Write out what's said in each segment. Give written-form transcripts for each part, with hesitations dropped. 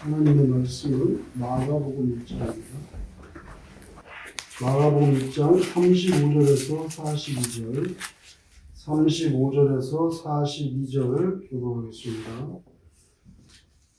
하나님의 말씀은 마가복음 1장입니다. 마가복음 1장 35절에서 42절, 35절에서 42절 교독하겠습니다.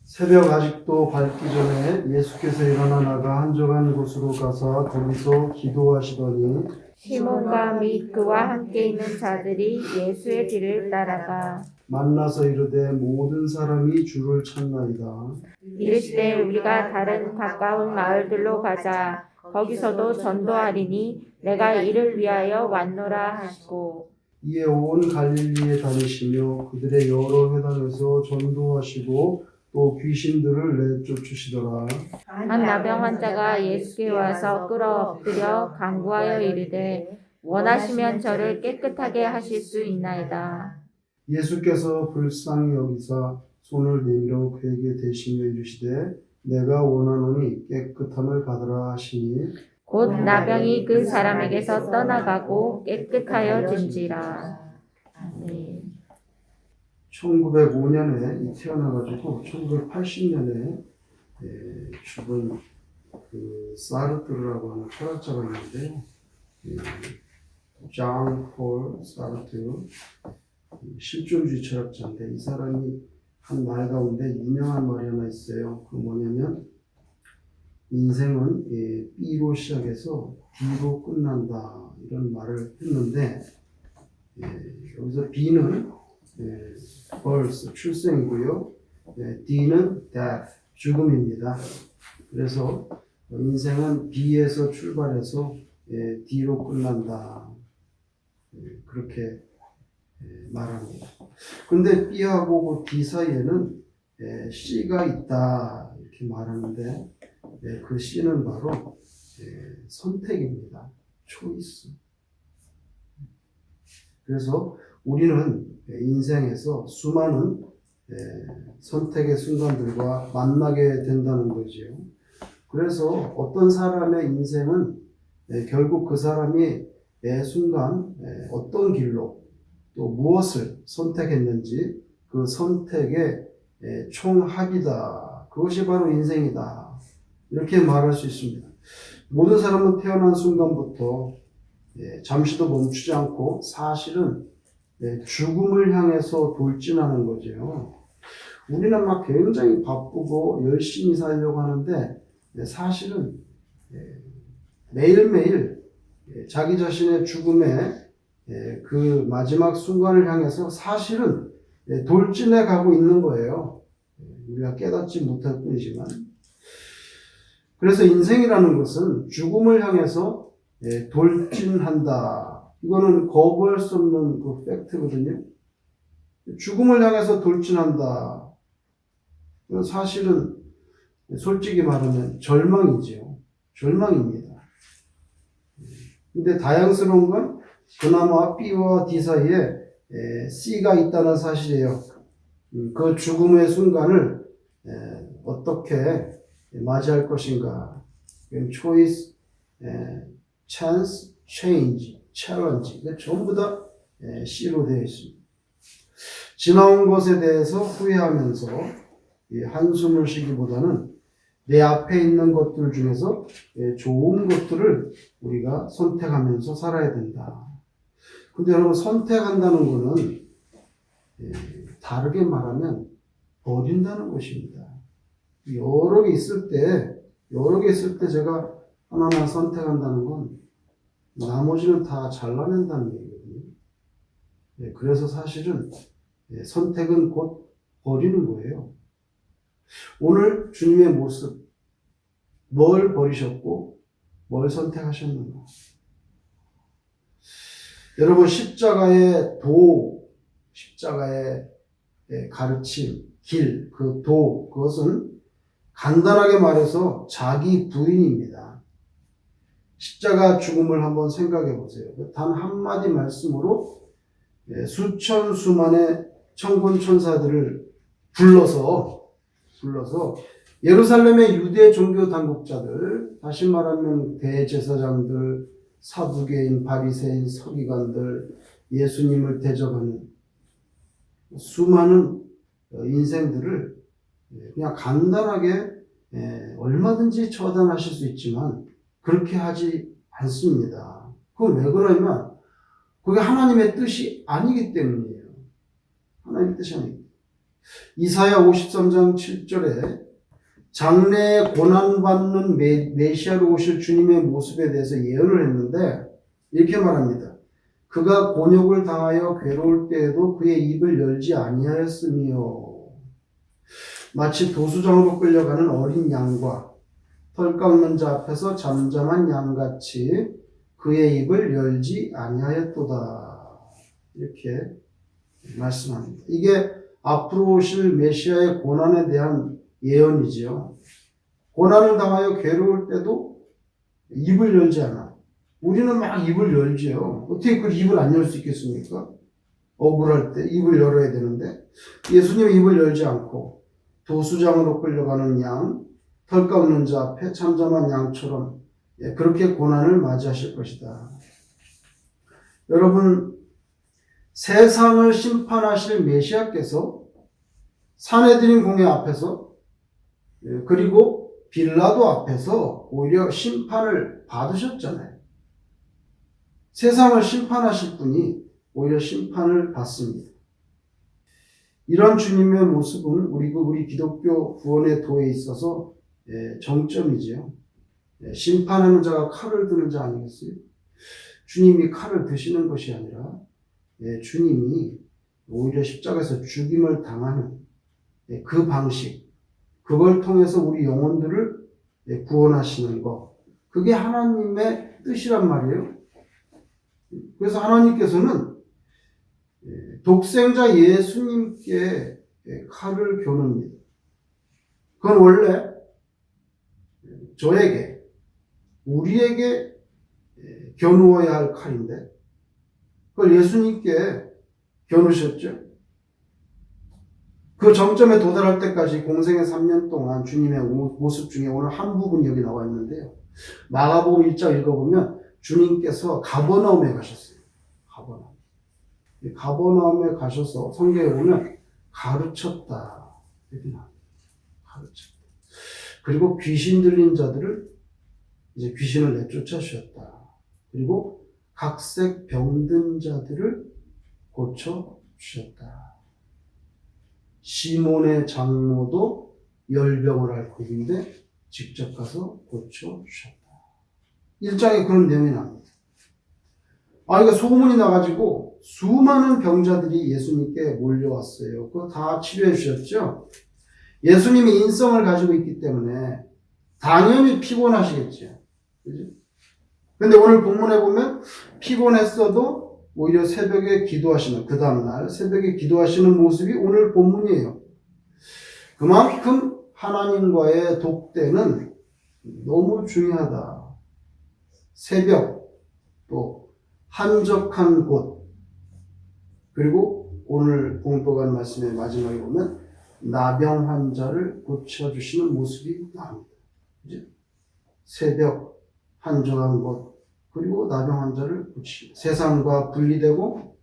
새벽 아직도 밝기 전에 예수께서 일어나 나가 한적한 곳으로 가서 거기서 기도하시더니 시몬과 및 그와 함께 있는 자들이 예수의 뒤를 따라가 만나서 이르되 모든 사람이 주를 찾나이다. 이르시되 우리가 다른 가까운 마을들로 가자. 거기서도 전도하리니 내가 이를 위하여 왔노라 하시고 이에 온 갈릴리에 다니시며 그들의 여러 회당에서 전도하시고 또 귀신들을 내쫓으시더라. 한 나병 환자가 예수께 와서 끌어 엎드려 간구하여 이르되 원하시면 저를 깨끗하게 하실 수 있나이다. 예수께서 불쌍히 여기사 손을 내밀어 그에게 대시며 이르시되 내가 원하노니 깨끗함을 받으라 하시니 곧 나병이 그 사람에게서 떠나가고 깨끗하여진지라. 아멘. 1905년에 태어나가지고 1980년에 죽은 그 사르트르라고 하는 철학자가 있는데요. 장 폴 사르트르, 실존주의 철학자인데 이 사람이 한 말 가운데 유명한 말이 하나 있어요. 그 뭐냐면 인생은 B로 시작해서 D로 끝난다 이런 말을 했는데 여기서 B는 birth, 출생이고요. D는 death, 죽음입니다. 그래서 인생은 B에서 출발해서 D로 끝난다. 그렇게 말합니다. 그런데 B하고 D 사이에는 C가 있다 이렇게 말하는데 그 C는 바로 선택입니다. 초이스. 그래서 우리는 인생에서 수많은 선택의 순간들과 만나게 된다는 거지요. 그래서 어떤 사람의 인생은 결국 그 사람이 매 순간 어떤 길로 또 무엇을 선택했는지 그 선택의 총합이다. 그것이 바로 인생이다. 이렇게 말할 수 있습니다. 모든 사람은 태어난 순간부터 잠시도 멈추지 않고 사실은 죽음을 향해서 돌진하는 거죠. 우리는 막 굉장히 바쁘고 열심히 살려고 하는데 사실은 매일매일 자기 자신의 죽음의 그 마지막 순간을 향해서 사실은 돌진해 가고 있는 거예요. 우리가 깨닫지 못할 뿐이지만. 그래서 인생이라는 것은 죽음을 향해서 돌진한다. 이거는 거부할 수 없는 그 팩트거든요. 죽음을 향해서 돌진한다. 사실은 솔직히 말하면 절망이죠. 절망입니다. 근데 다양스러운 건 그나마 B와 D 사이에 C가 있다는 사실이에요. 그 죽음의 순간을 어떻게 맞이할 것인가. choice, chance, change, challenge. 전부 다 C로 되어 있습니다. 지나온 것에 대해서 후회하면서 한숨을 쉬기보다는 내 앞에 있는 것들 중에서 좋은 것들을 우리가 선택하면서 살아야 된다. 근데 여러분 선택한다는 것은 다르게 말하면 버린다는 것입니다. 여러 개 있을 때 제가 하나만 선택한다는 건 나머지는 다 잘라낸다는 얘기거든요. 그래서 사실은 선택은 곧 버리는 거예요. 오늘 주님의 모습, 뭘 버리셨고 뭘 선택하셨는가? 여러분 십자가의 십자가의 가르침, 길, 그 그것은 간단하게 말해서 자기 부인입니다. 십자가 죽음을 한번 생각해 보세요. 단 한마디 말씀으로 수천 수만의 천군 천사들을 불러서 예루살렘의 유대 종교 당국자들, 다시 말하면 대제사장들, 사두개인, 바리새인, 서기관들, 예수님을 대적하는 수많은 인생들을 그냥 간단하게 얼마든지 처단하실 수 있지만 그렇게 하지 않습니다. 그건 왜 그러냐면 그게 하나님의 뜻이 아니기 때문이에요. 하나님의 뜻이 아니기 때문에. 이사야 53장 7절에 장래에 고난받는 메시아로 오실 주님의 모습에 대해서 예언을 했는데 이렇게 말합니다. 그가 곤욕을 당하여 괴로울 때에도 그의 입을 열지 아니하였으며 마치 도수장으로 끌려가는 어린 양과 털 깎는 자 앞에서 잠잠한 양같이 그의 입을 열지 아니하였도다. 이렇게 말씀합니다. 이게 앞으로 오실 메시아의 고난에 대한 예언이지요. 고난을 당하여 괴로울 때도 입을 열지 않아. 우리는 막 입을 열지요. 어떻게 그 입을 안 열 수 있겠습니까? 억울할 때 입을 열어야 되는데 예수님은 입을 열지 않고 도수장으로 끌려가는 양, 털 깎는 자 앞에 잠잠한 양처럼 그렇게 고난을 맞이하실 것이다. 여러분, 세상을 심판하실 메시아께서 산헤드린 공회 앞에서 그리고 빌라도 앞에서 오히려 심판을 받으셨잖아요. 세상을 심판하실 분이 오히려 심판을 받습니다. 이런 주님의 모습은 우리 기독교 구원의 도에 있어서 정점이지요. 심판하는 자가 칼을 드는 자 아니겠어요? 주님이 칼을 드시는 것이 아니라 주님이 오히려 십자가에서 죽임을 당하는 그 방식, 그걸 통해서 우리 영혼들을 구원하시는 것, 그게 하나님의 뜻이란 말이에요. 그래서 하나님께서는 독생자 예수님께 칼을 겨눕니다. 그건 원래 저에게, 우리에게 겨누어야 할 칼인데 그걸 예수님께 겨누셨죠. 그 정점에 도달할 때까지 공생의 3년 동안 주님의 모습 중에 오늘 한 부분이 여기 나와 있는데요. 마가복음 1장 읽어보면 주님께서 가버나움에 가셨어요. 가버나움에 가셔서 성경에 보면 가르쳤다. 이렇게 나옵니다. 가르쳤다. 그리고 귀신 들린 자들을 이제 귀신을 내쫓아 주셨다. 그리고 각색 병든 자들을 고쳐 주셨다. 시몬의 장모도 열병을 앓고 있는데 직접 가서 고쳐 주셨다. 1장에 그런 내용이 나옵니다. 그러니까 소문이 나가지고 수많은 병자들이 예수님께 몰려왔어요. 그거 다 치료해 주셨죠? 예수님이 인성을 가지고 있기 때문에 당연히 피곤하시겠죠. 그죠? 근데 오늘 본문에 보면 피곤했어도 오히려 새벽에 기도하시는, 그 다음날 새벽에 기도하시는 모습이 오늘 본문이에요. 그만큼 하나님과의 독대는 너무 중요하다. 새벽, 또 한적한 곳, 그리고 오늘 공독한 말씀의 마지막에 보면 나병 환자를 고쳐주시는 모습이 나옵니다. 그죠? 새벽, 한적한 곳, 그리고 나병 환자를 고치십니다. 세상과 분리되고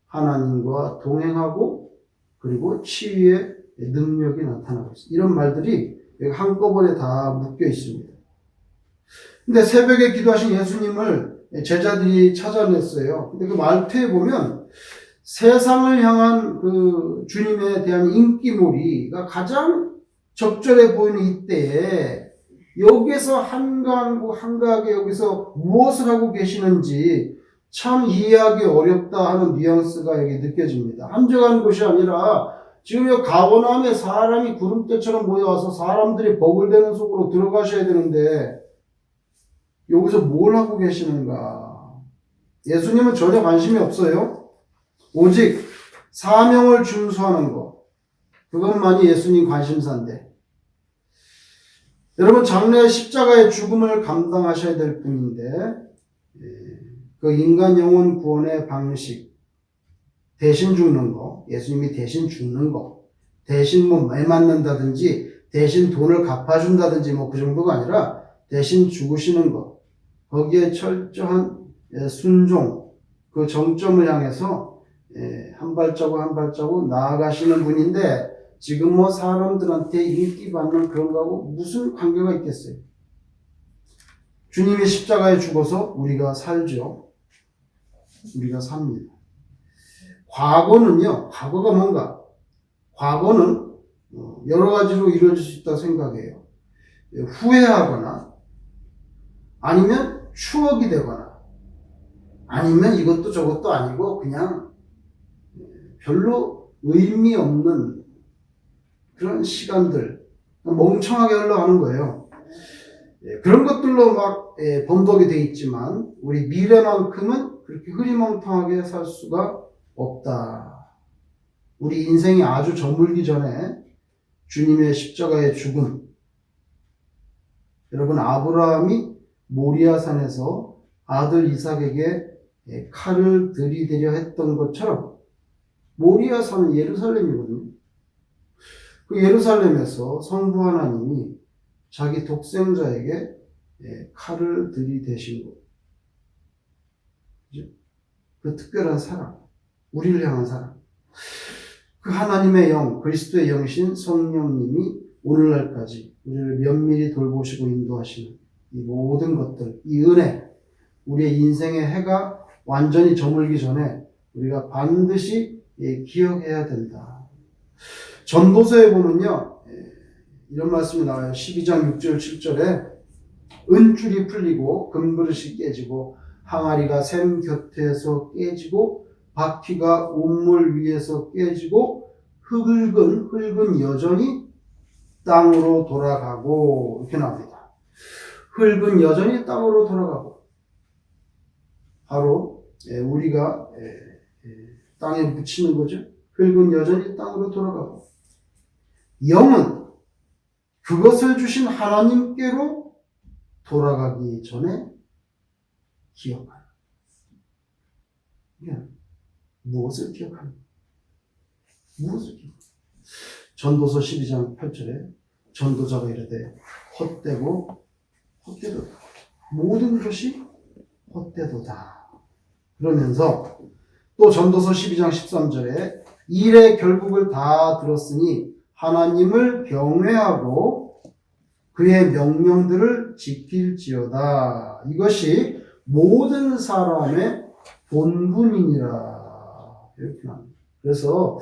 하나님과 동행하고 그리고 치유의 능력이 나타나고 있습니다. 이런 말들이 한꺼번에 다 묶여 있습니다. 근데 새벽에 기도하신 예수님을 제자들이 찾아냈어요. 근데 그 말투에 보면 세상을 향한 그 주님에 대한 인기몰이가 가장 적절해 보이는 이때에 여기서 한가하게 여기서 무엇을 하고 계시는지 참 이해하기 어렵다 하는 뉘앙스가 여기 느껴집니다. 한적한 곳이 아니라 지금 이 가버나움에 사람이 구름대처럼 모여와서 사람들이 버글대는 속으로 들어가셔야 되는데 여기서 뭘 하고 계시는가? 예수님은 전혀 관심이 없어요. 오직 사명을 준수하는 것, 그것만이 예수님 관심사인데 여러분 장래의 십자가의 죽음을 감당하셔야 될 분인데 그 인간 영혼 구원의 방식, 대신 죽는 거, 예수님이 대신 죽는 거, 대신 뭐 매 맞는다든지 대신 돈을 갚아준다든지 뭐 그 정도가 아니라 대신 죽으시는 것, 거기에 철저한 순종, 그 정점을 향해서 한 발자국 한 발자국 나아가시는 분인데 지금 뭐 사람들한테 인기 받는 그런 거하고 무슨 관계가 있겠어요? 주님이 십자가에 죽어서 우리가 살죠. 우리가 삽니다. 과거는요, 과거가 뭔가? 과거는 여러 가지로 이루어질 수 있다고 생각해요. 후회하거나, 아니면 추억이 되거나, 아니면 이것도 저것도 아니고 그냥 별로 의미 없는 그런 시간들, 멍청하게 흘러가는 거예요. 그런 것들로 막 범벅이 돼 있지만 우리 미래만큼은 그렇게 흐리멍텅하게 살 수가 없다. 우리 인생이 아주 저물기 전에 주님의 십자가의 죽음, 여러분 아브라함이 모리아산에서 아들 이삭에게 칼을 들이대려 했던 것처럼 모리아산은 예루살렘이거든요. 그 예루살렘에서 성부 하나님이 자기 독생자에게 칼을 들이대신 것. 그죠? 그 특별한 사랑, 우리를 향한 사랑. 그 하나님의 영, 그리스도의 영이신 성령님이 오늘날까지 우리를 면밀히 돌보시고 인도하시는 이 모든 것들, 이 은혜, 우리의 인생의 해가 완전히 저물기 전에 우리가 반드시 기억해야 된다. 전도서에 보면요, 이런 말씀이 나와요. 12장 6절 7절에 은줄이 풀리고 금그릇이 깨지고 항아리가 샘 곁에서 깨지고 바퀴가 온물 위에서 깨지고 흙은 여전히 땅으로 돌아가고 이렇게 나옵니다. 흙은 여전히 땅으로 돌아가고 바로 우리가 땅에 묻히는 거죠. 흙은 여전히 땅으로 돌아가고 영은 그것을 주신 하나님께로 돌아가기 전에 기억하라. 무엇을 기억하는? 무엇을 기억? 전도서 12장 8절에 전도자가 이르되 헛되고 헛되도다. 모든 것이 헛되도다. 그러면서 또 전도서 12장 13절에 일의 결국을 다 들었으니 하나님을 경외하고 그의 명령들을 지킬지어다. 이것이 모든 사람의 본분이니라. 이렇게 합니다. 그래서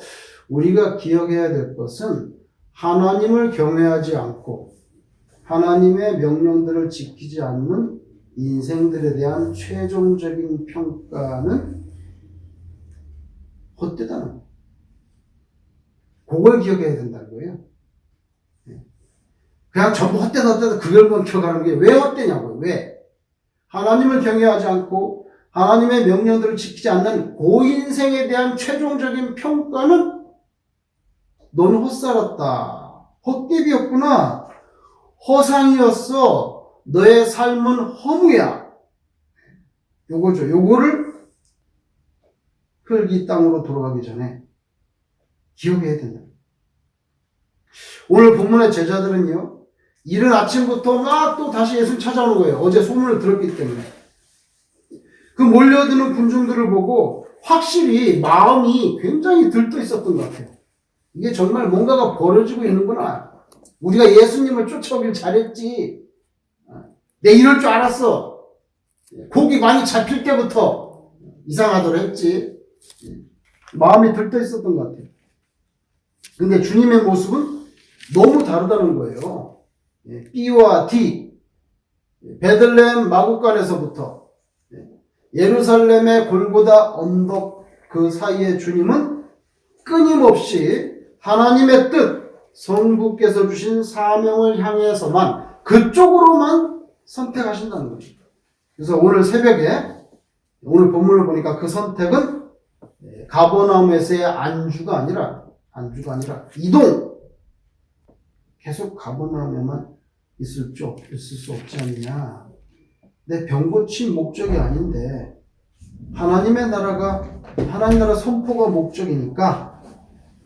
우리가 기억해야 될 것은 하나님을 경외하지 않고 하나님의 명령들을 지키지 않는 인생들에 대한 최종적인 평가는 헛되다는 거예요. 그걸 기억해야 된다는 거예요. 그냥 전부 헛되다 그걸만 기억하는 게 왜 헛되냐고요. 왜? 하나님을 경외하지 않고 하나님의 명령들을 지키지 않는 그 인생에 대한 최종적인 평가는 너는 헛살았다. 헛개비였구나. 허상이었어. 너의 삶은 허무야. 요거죠. 요거를 흙이 땅으로 돌아가기 전에 기억해야 된다. 오늘 본문의 제자들은요, 이른 아침부터 막 또 다시 예수를 찾아오는 거예요. 어제 소문을 들었기 때문에. 그 몰려드는 군중들을 보고 확실히 마음이 굉장히 들떠 있었던 것 같아요. 이게 정말 뭔가가 벌어지고 있는구나. 우리가 예수님을 쫓아오길 잘했지. 내 이럴 줄 알았어. 고기 많이 잡힐 때부터 이상하더라 했지. 마음이 들떠 있었던 것 같아요. 근데 주님의 모습은 너무 다르다는 거예요. B와 D, 베들레헴 마구간에서부터 예루살렘의 골고다 언덕 그 사이에 주님은 끊임없이 하나님의 뜻, 성부께서 주신 사명을 향해서만 그쪽으로만 선택하신다는 거죠. 그래서 오늘 새벽에 오늘 본문을 보니까 그 선택은 가버나움에서의 안주가 아니라 이동. 계속 가버나움에만 있을 수 없지 않느냐. 내 병 고친 목적이 아닌데 하나님의 나라 선포가 목적이니까,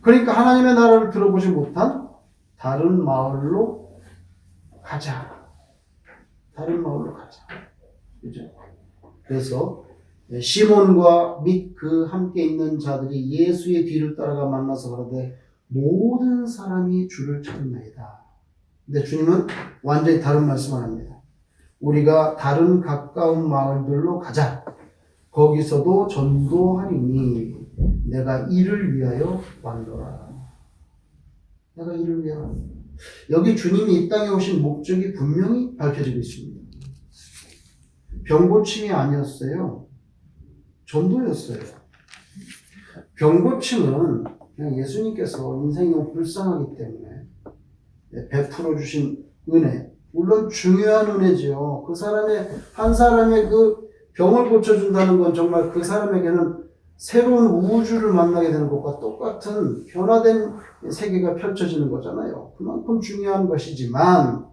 그러니까 하나님의 나라를 들어보지 못한 다른 마을로 가자. 그죠? 그래서 시몬과 및 그 함께 있는 자들이 예수의 뒤를 따라가 만나서 그러되 모든 사람이 주를 찾나이다. 근데 주님은 완전히 다른 말씀을 합니다. 우리가 다른 가까운 마을들로 가자. 거기서도 전도하리니 내가 이를 위하여 왔노라. 내가 이를 위하여 왔노라. 여기 주님이 이 땅에 오신 목적이 분명히 밝혀지고 있습니다. 병고침이 아니었어요. 전도였어요. 병고침은 그냥 예수님께서 인생이 너무 불쌍하기 때문에 베풀어 주신 은혜, 물론 중요한 은혜죠. 그 사람의, 한 사람의 그 병을 고쳐준다는 건 정말 그 사람에게는 새로운 우주를 만나게 되는 것과 똑같은 변화된 세계가 펼쳐지는 거잖아요. 그만큼 중요한 것이지만,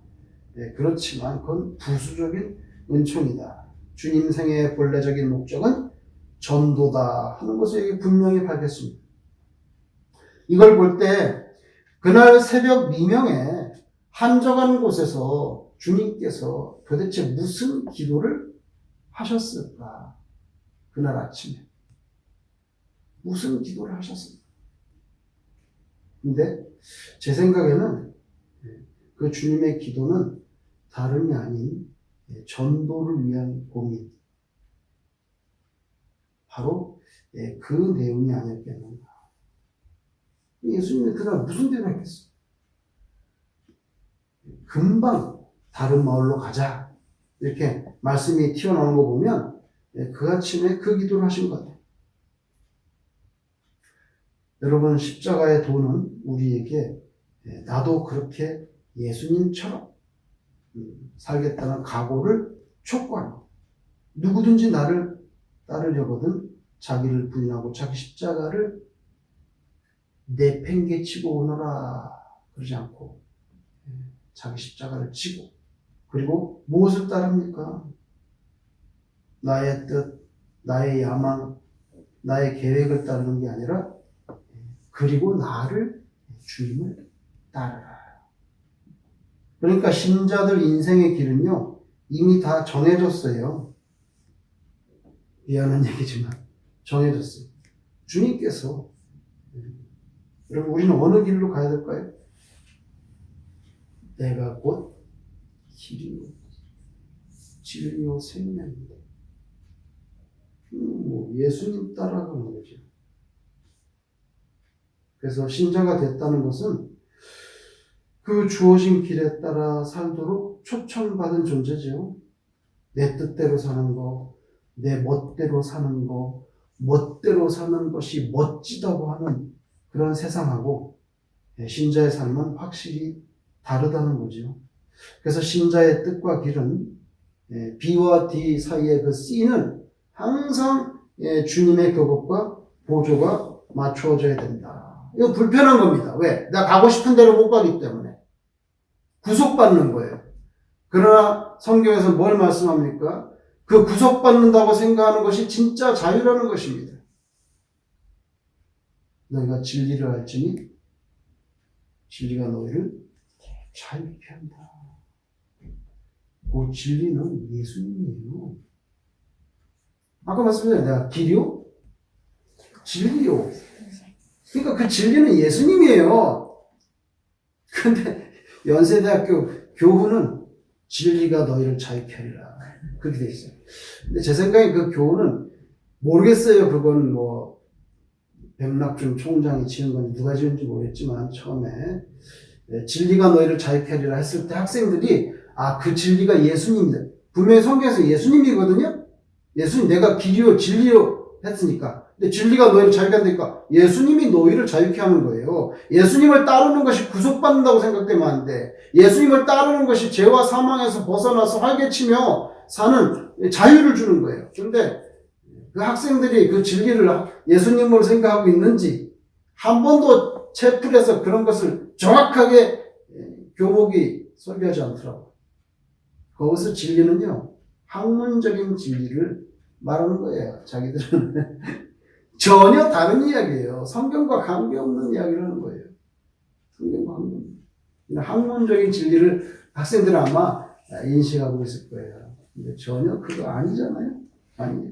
그렇지만 그건 부수적인 은총이다. 주님 생애의 본래적인 목적은 전도다 하는 것을 여기 분명히 밝혔습니다. 이걸 볼 때 그날 새벽 미명에 한적한 곳에서 주님께서 도대체 무슨 기도를 하셨을까? 그날 아침에 무슨 기도를 하셨을까? 근데 제 생각에는 그 주님의 기도는 다름이 아닌 전도를 위한 고민, 바로 그 내용이 아니었겠는가. 예수님이 그날 무슨 기도를 했겠어요? 금방 다른 마을로 가자. 이렇게 말씀이 튀어나오는 거 보면 그 아침에 그 기도를 하신 것 같아요. 여러분, 십자가의 도는 우리에게 나도 그렇게 예수님처럼 살겠다는 각오를 촉구합니다. 누구든지 나를 따르려거든 자기를 부인하고 자기 십자가를 내팽개치고 오너라 그러지 않고 자기 십자가를 지고, 그리고 무엇을 따릅니까? 나의 뜻, 나의 야망, 나의 계획을 따르는 게 아니라 그리고 나를, 주님을 따르라. 그러니까 신자들 인생의 길은요 이미 다 정해졌어요. 미안한 얘기지만 정해졌어요. 주님께서. 여러분, 우리는 어느 길로 가야 될까요? 내가 곧 길이요 진리요 생명인데, 예수님 따라가는 거죠. 그래서 신자가 됐다는 것은 그 주어진 길에 따라 살도록 초청받은 존재죠. 내 뜻대로 사는 거, 내 멋대로 사는 거, 멋대로 사는 것이 멋지다고 하는 그런 세상하고 신자의 삶은 확실히 다르다는 거죠. 그래서 신자의 뜻과 길은 B와 D 사이의 그 C는 항상 주님의 그것과 보조가 맞추어져야 된다. 이거 불편한 겁니다. 왜? 내가 가고 싶은 대로 못 가기 때문에. 구속받는 거예요. 그러나 성경에서 뭘 말씀합니까? 그 구속받는다고 생각하는 것이 진짜 자유라는 것입니다. 너희가 진리를 알지니 진리가 너희를 자유케 한다. 그 진리는 예수님이에요. 아까 말씀드렸잖아요. 내가 길이요? 진리요. 그러니까 그 진리는 예수님이에요. 근데 연세대학교 교훈은 진리가 너희를 자유케 하리라. 그렇게 돼 있어요. 근데 제 생각에 그 교훈은 모르겠어요. 그건 뭐 백낙준 총장이 지은 건지 누가 지은지 모르겠지만 처음에 진리가 너희를 자유케 하리라 했을 때 학생들이 그 진리가 예수님이다. 분명히 성경에서 예수님이거든요. 예수님, 내가 길이요 진리요 했으니까. 근데 진리가 너희를 자유케 한다니까 예수님이 너희를 자유케 하는 거예요. 예수님을 따르는 것이 구속받는다고 생각되면 안 돼. 예수님을 따르는 것이 죄와 사망에서 벗어나서 활개치며 사는 자유를 주는 거예요. 그런데 그 학생들이 그 진리를 예수님으로 생각하고 있는지 한 번도 채플에서 그런 것을 정확하게 교목이 설교하지 않더라고요. 거기서 진리는요, 학문적인 진리를 말하는 거예요. 자기들은 전혀 다른 이야기예요. 성경과 관계없는 이야기를 하는 거예요. 성경과 관계없는. 학문적인 진리를 학생들은 아마 인식하고 있을 거예요. 근데 전혀 그거 아니잖아요. 아니에요.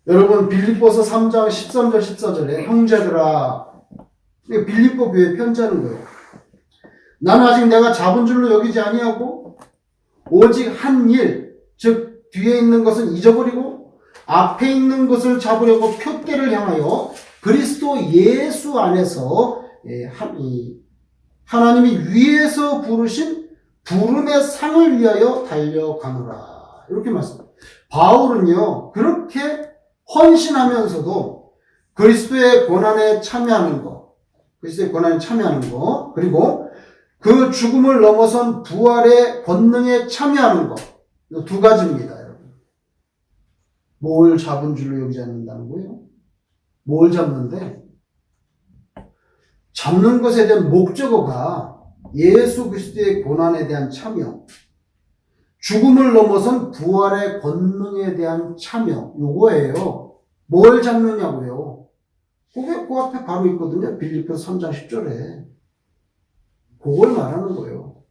여러분, 빌립보서 3장 13절 14절에 형제들아 빌립보 교회에 편지하는 거예요. 나는 아직 내가 잡은 줄로 여기지 아니하고 오직 한 일, 즉 뒤에 있는 것은 잊어버리고 앞에 있는 것을 잡으려고 표대를 향하여 그리스도 예수 안에서 하나님이 위에서 부르신 부름의 상을 위하여 달려가노라. 이렇게 말씀합니다. 바울은요, 그렇게 헌신하면서도 그리스도의 고난에 참여하는 것, 그리고 그 죽음을 넘어선 부활의 권능에 참여하는 것, 이 두 가지입니다, 여러분. 뭘 잡은 줄로 여기지 않는다는 거예요? 뭘 잡는데? 잡는 것에 대한 목적어가 예수 그리스도의 고난에 대한 참여, 죽음을 넘어선 부활의 권능에 대한 참여, 요거예요. 뭘 잡느냐고요? 그게 그 앞에 바로 있거든요. 빌립보서 3장 10절에. 그걸 말하는 거예요.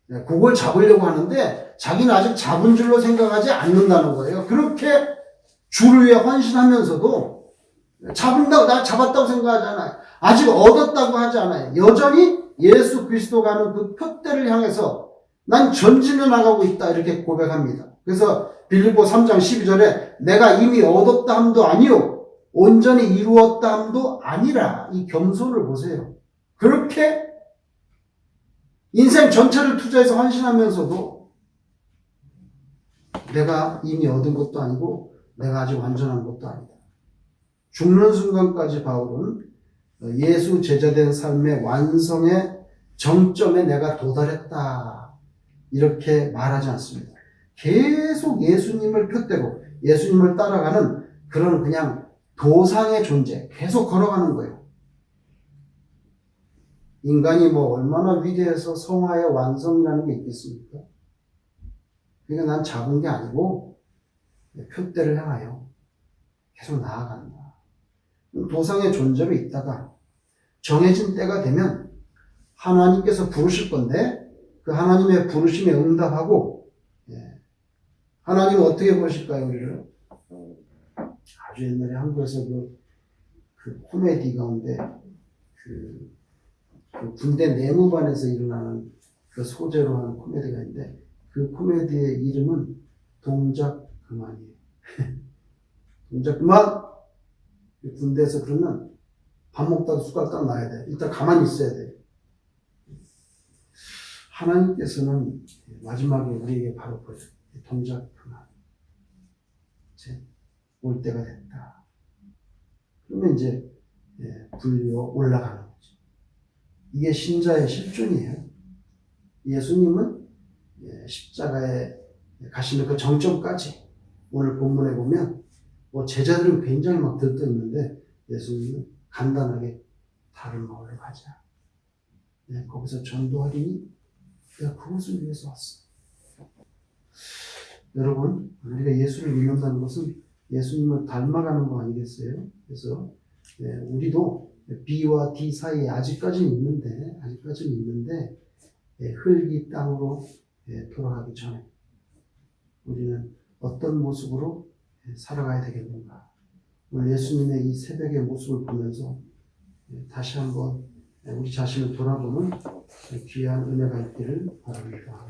그걸 잡으려고 하는데 자기는 아직 잡은 줄로 생각하지 않는다는 거예요. 그렇게 주를 위해 헌신하면서도 나 잡았다고 생각하지 않아요. 아직 얻었다고 하지 않아요. 여전히 예수 그리스도가 하는 그 표대를 향해서 난 전진해 나가고 있다 이렇게 고백합니다. 그래서 빌립보 3장 12절에 내가 이미 얻었다 함도 아니요 온전히 이루었다 함도 아니라, 이 겸손을 보세요. 그렇게 인생 전체를 투자해서 헌신하면서도 내가 이미 얻은 것도 아니고 내가 아직 완전한 것도 아니다. 죽는 순간까지 바울은 예수 제자된 삶의 완성의 정점에 내가 도달했다 이렇게 말하지 않습니다. 계속 예수님을 푯대고 예수님을 따라가는 그런 그냥 도상의 존재, 계속 걸어가는 거예요. 인간이 뭐 얼마나 위대해서 성화의 완성이라는 게 있겠습니까? 그러니까 난 잡은 게 아니고 표대를 향하여 계속 나아간다. 도상의 존재로 있다가 정해진 때가 되면 하나님께서 부르실 건데 그 하나님의 부르심에 응답하고, 하나님은 어떻게 부르실까요, 우리를? 아주 옛날에 한국에서 그 코미디 가운데 그 군대 내무반에서 일어나는 그 소재로 하는 코미디가 있는데 그 코미디의 이름은 동작 그만이에요. 동작 그만! 군대에서 그러면 밥 먹다가 숟가락 딱 놔야 돼. 일단 가만히 있어야 돼. 하나님께서는 마지막에 우리에게 바로 보여요. 동작 그만. 이제 올 때가 됐다. 그러면 이제 불려 올라가는 거죠. 이게 신자의 실존이에요. 예수님은 십자가에 가시는 그 정점까지 오늘 본문에 보면 뭐 제자들은 굉장히 막 들떠 있는데 예수님은 간단하게 다른 마을로 가자. 거기서 전도하리니 내가 그것을 위해서 왔어. 여러분, 우리가 예수를 믿는다는 것은 예수님을 닮아가는 거 아니겠어요? 그래서 우리도 B와 D 사이에 아직까지는 있는데 흙이 땅으로 돌아가기 전에 우리는 어떤 모습으로 살아가야 되겠는가? 오늘 예수님의 이 새벽의 모습을 보면서 다시 한번 우리 자신을 돌아보는 귀한 은혜가 있기를 바랍니다.